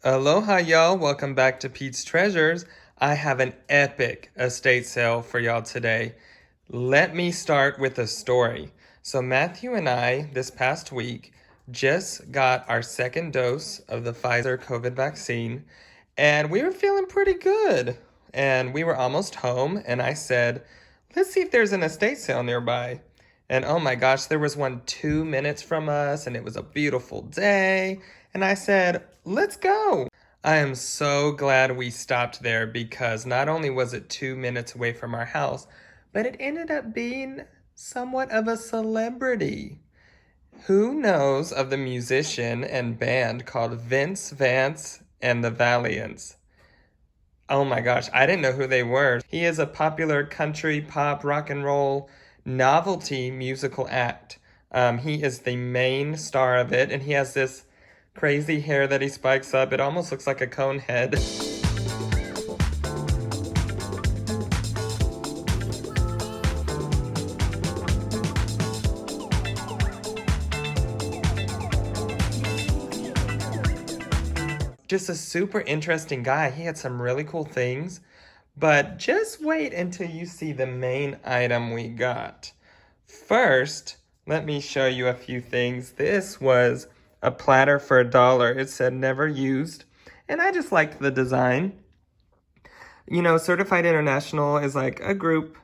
Aloha, y'all. Welcome back to Pete's Treasures. I have an epic estate sale for y'all today. Let me start with a story. So Matthew and I, this past week, just got our second dose of the Pfizer COVID vaccine, and we were feeling pretty good. And we were almost home, and I said, let's see if there's an estate sale nearby. And oh my gosh, there was one 2 minutes from us, and it was a beautiful day. And I said, let's go. I am so glad we stopped there because not only was it 2 minutes away from our house, but it ended up being somewhat of a celebrity. Who knows of the musician and band called Vince Vance and the Valiants? Oh my gosh, I didn't know who they were. He is a popular country, pop, rock and roll novelty musical act. He is the main star of it, and he has this crazy hair that he spikes up. It almost looks like a cone head. Just a super interesting guy. He had some really cool things, but just wait until you see the main item we got. First, let me show you a few things. This was a platter for $1. It said never used, and I just liked the design. You know, Certified International is like a group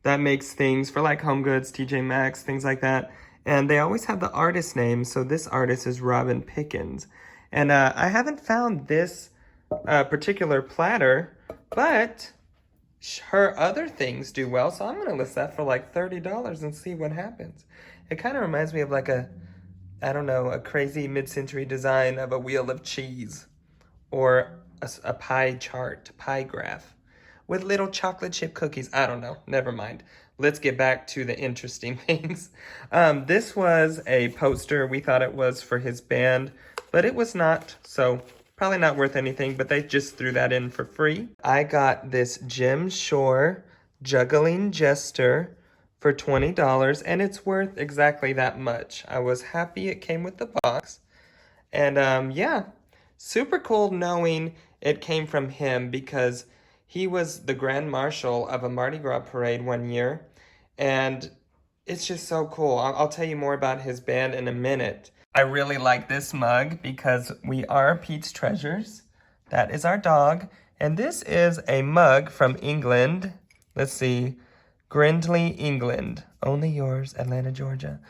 that makes things for like Home Goods, TJ Maxx, things like that. And they always have the artist name, so this artist is Robin Pickens. And I haven't found this particular platter, but her other things do well, so I'm going to list that for like $30 and see what happens. It kind of reminds me of like a crazy mid-century design of a wheel of cheese or a pie chart, pie graph with little chocolate chip cookies. I don't know. Never mind. Let's get back to the interesting things. This was a poster. We thought it was for his band, but it was not, so probably not worth anything, but they just threw that in for free. I got this Jim Shore juggling jester for $20, and it's worth exactly that much. I was happy it came with the box. And yeah, super cool knowing it came from him because he was the Grand Marshal of a Mardi Gras parade one year. And it's just so cool. I'll tell you more about his band in a minute. I really like this mug because we are Pete's Treasures. That is our dog. And this is a mug from England. Let's see. Grindley, England. Only yours, Atlanta, Georgia.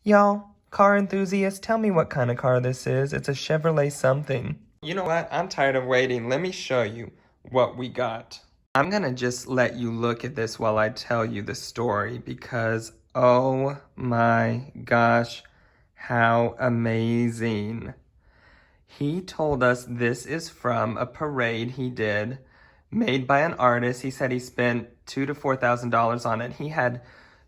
Y'all, car enthusiasts, tell me what kind of car this is. It's a Chevrolet something. You know what? I'm tired of waiting. Let me show you what we got. I'm gonna just let you look at this while I tell you the story because, oh my gosh, how amazing. He told us this is from a parade he did, made by an artist. He said he spent $2,000 to $4,000 on it. He had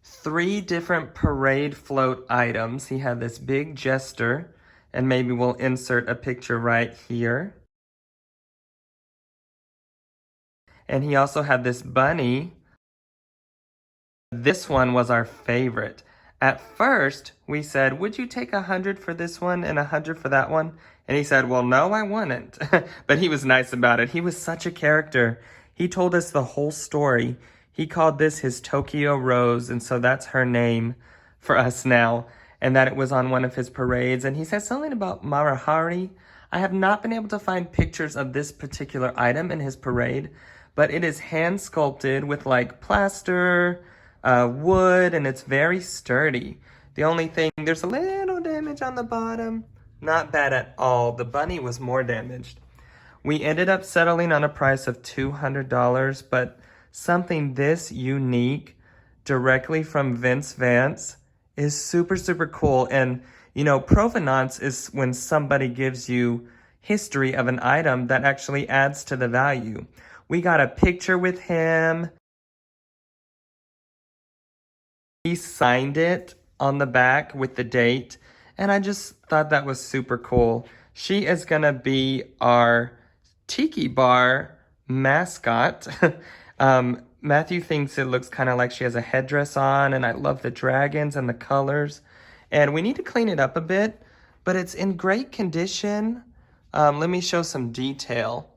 3 different parade float items. He had this big jester, and maybe we'll insert a picture right here. And he also had this bunny. This one was our favorite. At first, we said, would you take 100 for this one and 100 for that one? And he said, well, no, I wouldn't. But he was nice about it. He was such a character. He told us the whole story. He called this his Tokyo Rose, and so that's her name for us now, and that it was on one of his parades. And he said something about Marahari. I have not been able to find pictures of this particular item in his parade, but it is hand sculpted with like plaster, wood, and it's very sturdy. The only thing, there's a little damage on the bottom. Not bad at all. The bunny was more damaged. We ended up settling on a price of $200, but something this unique directly from Vince Vance is super, super cool. And, you know, provenance is when somebody gives you history of an item that actually adds to the value. We got a picture with him. He signed it on the back with the date, and I just thought that was super cool. She is gonna be our tiki bar mascot. Matthew thinks it looks kind of like she has a headdress on, and I love the dragons and the colors. And we need to clean it up a bit, but it's in great condition. Let me show some detail.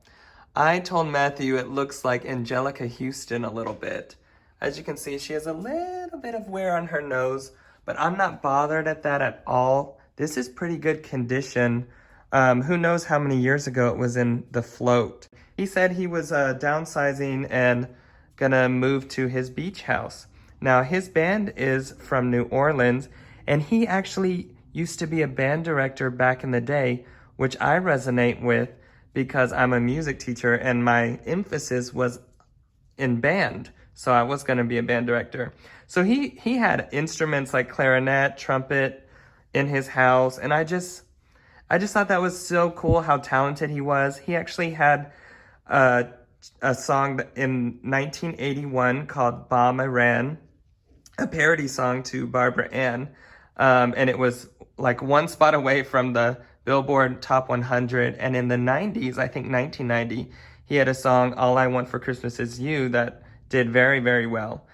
I told Matthew it looks like Angelica Houston a little bit. As you can see, she has a little bit of wear on her nose, but I'm not bothered at that at all. This is pretty good condition. Who knows how many years ago it was in the float. He said he was downsizing and gonna move to his beach house. Now, his band is from New Orleans, and he actually used to be a band director back in the day, which I resonate with because I'm a music teacher and my emphasis was in band. So I was gonna be a band director. So he had instruments like clarinet, trumpet in his house, and I just thought that was so cool how talented he was. He actually had a song in 1981 called Ba Ran, a parody song to Barbara Ann. And it was like one spot away from the Billboard Top 100. And in the 90s, I think 1990, he had a song, All I Want for Christmas Is You, that did very, very well.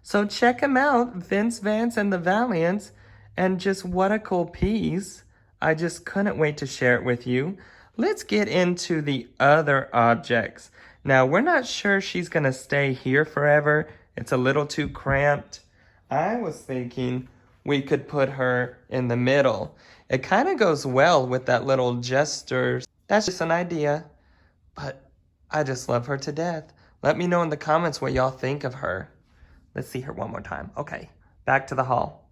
So check him out, Vince Vance and the Valiants, and just what a cool piece. I just couldn't wait to share it with you. Let's get into the other objects. Now, we're not sure she's gonna stay here forever. It's a little too cramped. I was thinking we could put her in the middle. It kind of goes well with that little jester. That's just an idea, but I just love her to death. Let me know in the comments what y'all think of her. Let's see her one more time. Okay, back to the haul.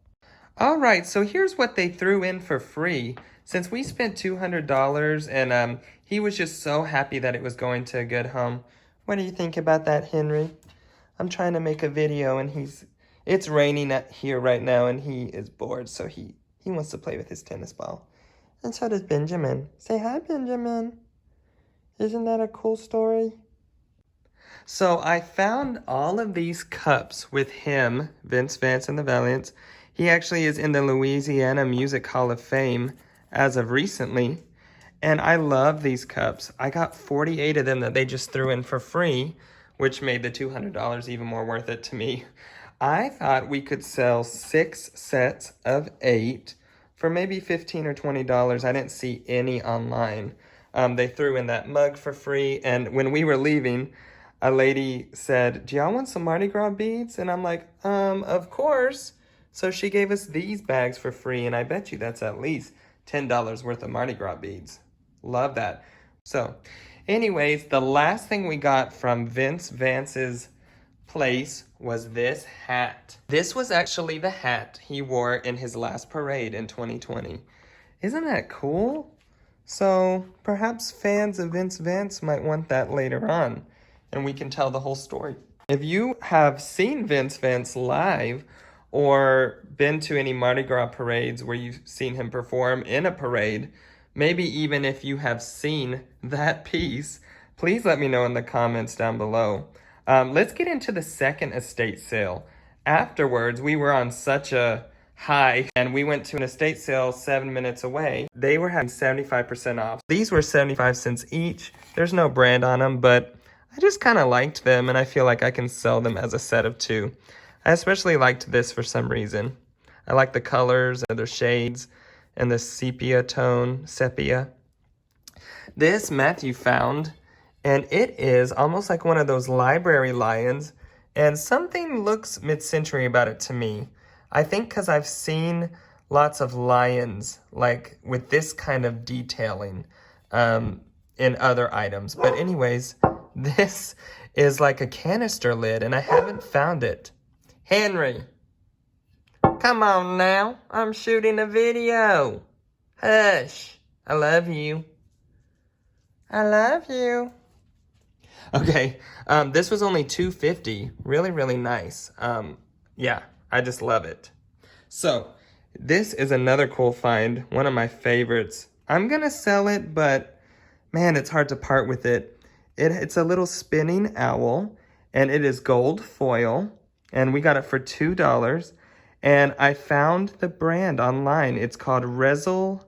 All right, so here's what they threw in for free. Since we spent $200 and he was just so happy that it was going to a good home. What do you think about that, Henry? I'm trying to make a video and it's raining here right now and he is bored, so he wants to play with his tennis ball. And so does Benjamin. Say hi, Benjamin. Isn't that a cool story? So I found all of these cups with him, Vince Vance and the Valiants. He actually is in the Louisiana Music Hall of Fame as of recently. And I love these cups. I got 48 of them that they just threw in for free, which made the $200 even more worth it to me. I thought we could sell 6 sets of 8 for maybe $15 or $20. I didn't see any online. They threw in that mug for free. And when we were leaving, a lady said, do y'all want some Mardi Gras beads? And I'm like, of course. So she gave us these bags for free. And I bet you that's at least $10 worth of Mardi Gras beads. Love that. So anyways, the last thing we got from Vince Vance's place was this hat. This was actually the hat he wore in his last parade in 2020. Isn't that cool? So perhaps fans of Vince Vance might want that later on, and we can tell the whole story. If you have seen Vince Vance live or been to any Mardi Gras parades where you've seen him perform in a parade, maybe even if you have seen that piece, please let me know in the comments down below. Let's get into the second estate sale. Afterwards, we were on such a high and we went to an estate sale 7 minutes away. They were having 75% off. These were 75 cents each. There's no brand on them, but I just kind of liked them and I feel like I can sell them as a set of 2. I especially liked this for some reason. I like the colors and the shades and the sepia tone, sepia. This Matthew found, and it is almost like one of those library lions, and something looks mid-century about it to me. I think because I've seen lots of lions like with this kind of detailing in other items. But anyways, this is like a canister lid and I haven't found it. Henry, come on now. I'm shooting a video. Hush. I love you. I love you. Okay, this was only $2.50. Really, really nice. Yeah, I just love it. So, this is another cool find, one of my favorites. I'm gonna sell it, but man, it's hard to part with it. It's a little spinning owl, and it is gold foil, and we got it for $2. And I found the brand online. It's called Reseller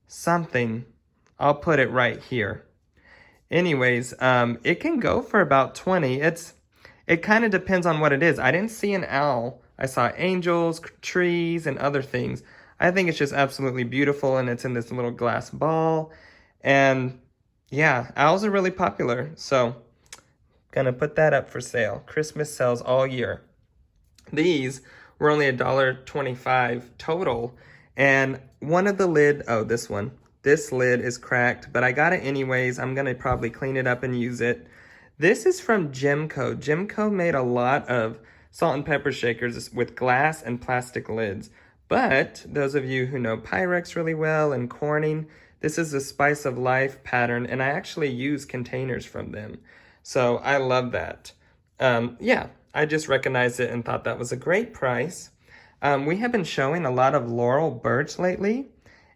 something. I'll put it right here. Anyways, it can go for about 20. It kind of depends on what it is. I didn't see an owl. I saw angels, trees, and other things. I think it's just absolutely beautiful, and it's in this little glass ball. And yeah, owls are really popular, so gonna put that up for sale. Christmas sells all year. These were only $1.25 total, and one of the this lid is cracked, but I got it anyways. I'm gonna probably clean it up and use it. This is from Gemco. Gemco made a lot of salt and pepper shakers with glass and plastic lids. But those of you who know Pyrex really well and Corning, this is a Spice of Life pattern, and I actually use containers from them. So I love that. Yeah, I just recognized it and thought that was a great price. We have been showing a lot of Laurel Birch lately,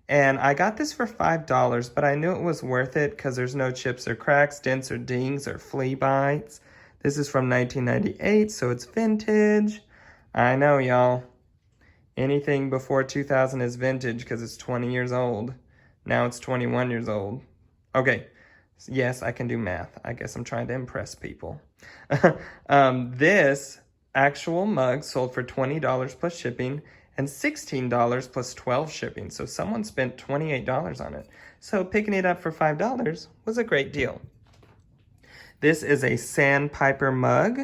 and I got this for $5, but I knew it was worth it because there's no chips or cracks, dents or dings or flea bites. This is from 1998, so it's vintage. I know, y'all. Anything before 2000 is vintage because it's 20 years old. Now it's 21 years old. Okay, yes, I can do math. I guess I'm trying to impress people. This actual mug sold for $20 plus shipping and $16 plus 12 shipping. So someone spent $28 on it. So picking it up for $5 was a great deal. This is a sandpiper mug.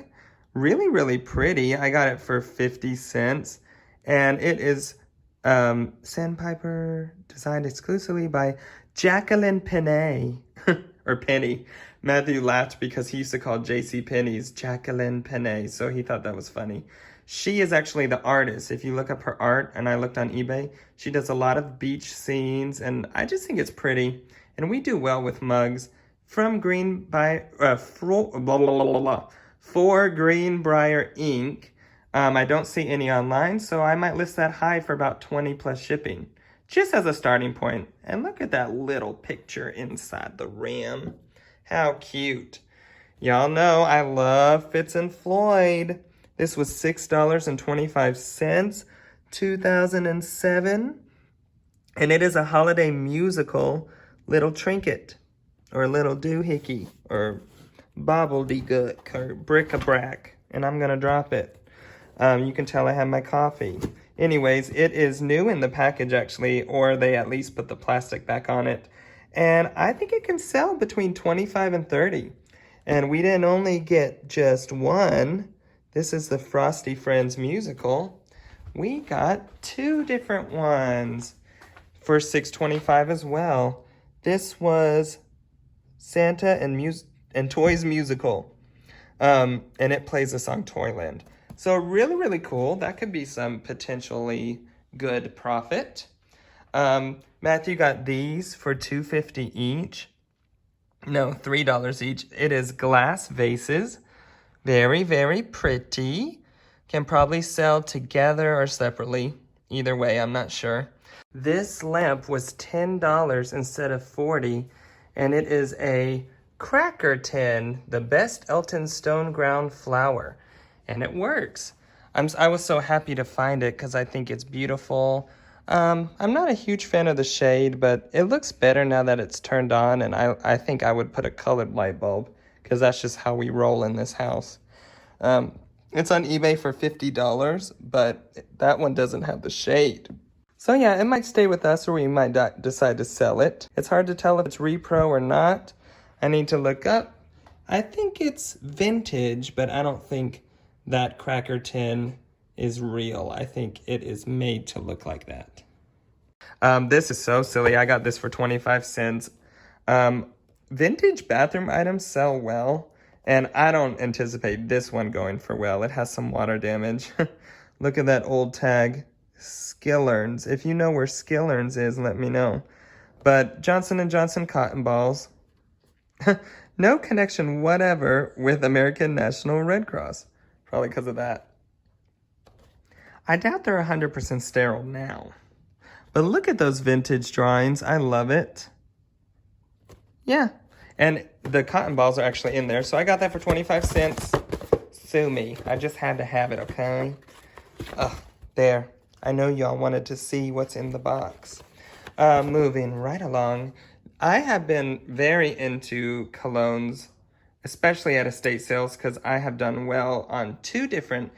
Really, really pretty. I got it for 50 cents. And it is sandpiper designed exclusively by Jacqueline Penney. Or Penny. Matthew laughed because he used to call J.C. Penney's Jacqueline Penney, so he thought that was funny. She is actually the artist. If you look up her art, and I looked on eBay, she does a lot of beach scenes, and I just think it's pretty. And we do well with mugs from For Greenbrier Ink. I don't see any online, so I might list that high for about 20 plus shipping, just as a starting point. And look at that little picture inside the rim. How cute. Y'all know I love Fitz and Floyd. This was $6.25, 2007. And it is a holiday musical little trinket, or little doohickey, or bobbledygook, or bric-a-brac. And I'm gonna drop it. You can tell I have my coffee. Anyways, it is new in the package actually, or they at least put the plastic back on it. And I think it can sell between 25 and 30. And we didn't only get just one. This is the Frosty Friends musical. We got two different ones for $6.25 as well. This was Santa and Toys musical. And it plays the song Toyland. So really, really cool. That could be some potentially good profit. Matthew got these for $2.50 each. No, $3 each. It is glass vases. Very, very pretty. Can probably sell together or separately. Either way, I'm not sure. This lamp was $10 instead of $40. And it is a cracker tin, the best Elton Stone ground flour. And it works. I was so happy to find it because I think it's beautiful. I'm not a huge fan of the shade, but it looks better now that it's turned on, and I think I would put a colored light bulb because that's just how we roll in this house. It's on eBay for $50, but that one doesn't have the shade. So yeah, it might stay with us or we might decide to sell it. It's hard to tell if it's repro or not. I need to look up. I think it's vintage, but I don't think that cracker tin is real. I think it is made to look like that. This is so silly. I got this for 25 cents. Vintage bathroom items sell well, and I don't anticipate this one going for well. It has some water damage. Look at that old tag, Skillerns. If you know where Skillerns is, let me know. But Johnson & Johnson cotton balls. No connection whatever with American National Red Cross. Probably because of that. I doubt they're 100% sterile now. But look at those vintage drawings. I love it. Yeah. And the cotton balls are actually in there. So I got that for 25 cents. Sue me. I just had to have it, okay? There. I know y'all wanted to see what's in the box. Moving right along. I have been very into colognes, especially at estate sales, because I have done well on two different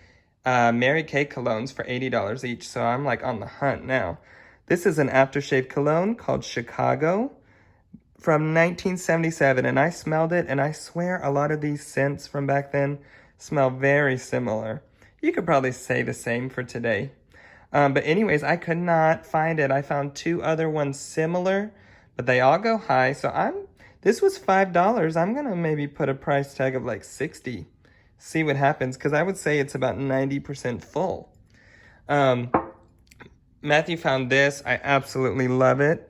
Mary Kay colognes for $80 each. So I'm like on the hunt now. This is an aftershave cologne called Chicago from 1977, and I smelled it, and I swear a lot of these scents from back then smell very similar. You could probably say the same for today. But anyways, I could not find it. I found 2 other ones similar, but they all go high. So this was $5. I'm gonna maybe put a price tag of like 60. See what happens, because I would say it's about 90% full. Matthew found this. I absolutely love it.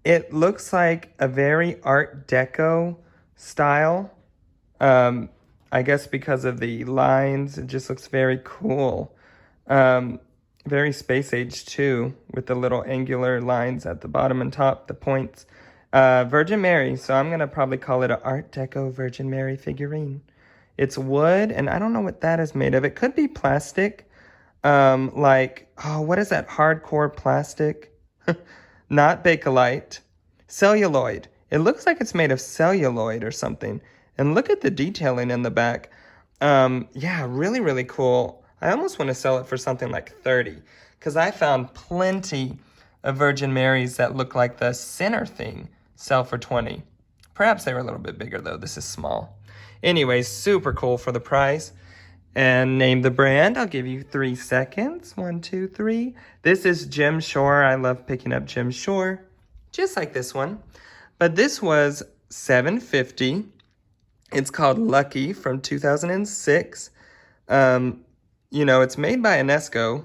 It looks like a very Art Deco style. I guess because of the lines, it just looks very cool. Very space age too, with the little angular lines at the bottom and top, the points. Virgin Mary, so I'm gonna probably call it an Art Deco Virgin Mary figurine. It's wood, and I don't know what that is made of. It could be plastic, what is that hardcore plastic? Not Bakelite. Celluloid. It looks like it's made of celluloid or something. And look at the detailing in the back. Yeah, really, really cool. I almost want to sell it for something like 30, because I found plenty of Virgin Marys that look like the center thing sell for 20. Perhaps they were a little bit bigger though. This is small. Anyways, super cool for the price. And name the brand. I'll give you 3 seconds. 1, 2, 3. This is Jim Shore. I love picking up Jim Shore, just like this one. But this was $7.50. It's called Lucky from 2006. It's made by Mascot,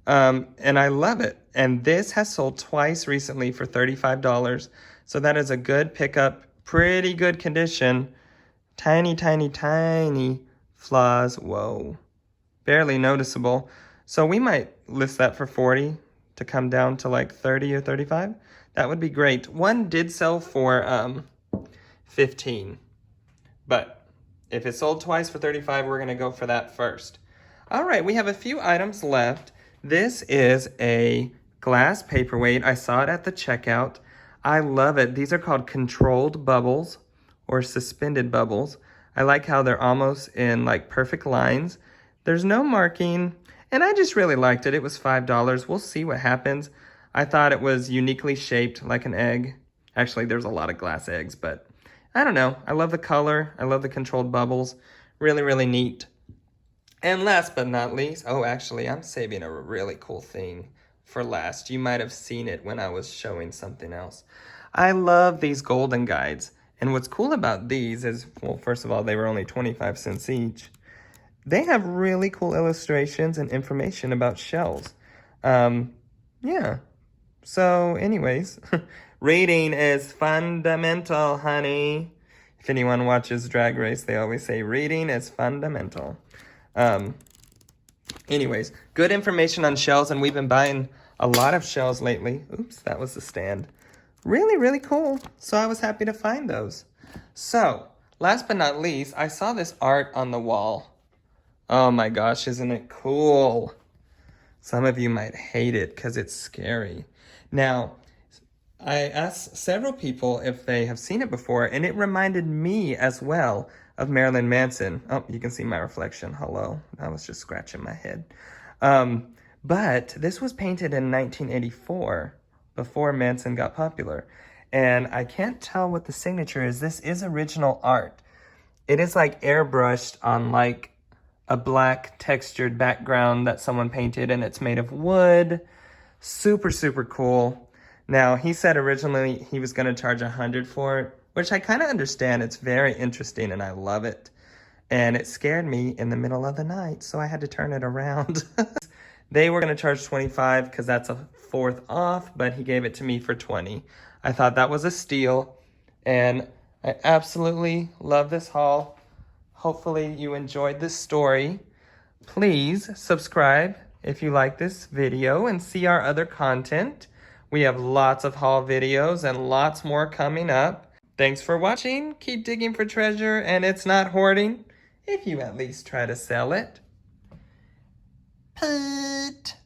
and I love it. And this has sold twice recently for $35. So that is a good pickup. Pretty good condition. Tiny, tiny, tiny flaws. Whoa. Barely noticeable. So we might list that for 40 to come down to like 30 or 35. That would be great. One did sell for 15. But if it sold twice for 35, we're going to go for that first. All right, we have a few items left. This is a glass paperweight. I saw it at the checkout. I love it. These are called controlled bubbles or suspended bubbles. I like how they're almost in like perfect lines. There's no marking, and I just really liked it. It was $5. We'll see what happens. I thought it was uniquely shaped like an egg. Actually, there's a lot of glass eggs, but I don't know. I love the color. I love the controlled bubbles. Really, really neat. And last but not least, actually, I'm saving a really cool thing for last. You might have seen it when I was showing something else. I love these golden guides. And what's cool about these is, well, first of all, they were only 25 cents each. They have really cool illustrations and information about shells. Yeah. So anyways, reading is fundamental, honey. If anyone watches Drag Race, they always say reading is fundamental. Anyways, good information on shells, and we've been buying a lot of shells lately. Oops, that was the stand. Really, really cool. So I was happy to find those. So, last but not least, I saw this art on the wall. Oh my gosh, isn't it cool? Some of you might hate it because it's scary. Now, I asked several people if they have seen it before, and it reminded me as well of Marilyn Manson. Oh, you can see my reflection. Hello. I was just scratching my head. But this was painted in 1984, before Manson got popular. And I can't tell what the signature is. This is original art. It is like airbrushed on like a black textured background that someone painted, and it's made of wood. Super, super cool. Now, he said originally he was going to charge $100 for it, which I kind of understand. It's very interesting, and I love it. And it scared me in the middle of the night, so I had to turn it around. They were going to charge $25 because that's a 4th off, but he gave it to me for $20. I thought that was a steal, and I absolutely love this haul. Hopefully you enjoyed this story. Please subscribe if you like this video and see our other content. We have lots of haul videos and lots more coming up. Thanks for watching. Keep digging for treasure, and it's not hoarding if you at least try to sell it. Pet.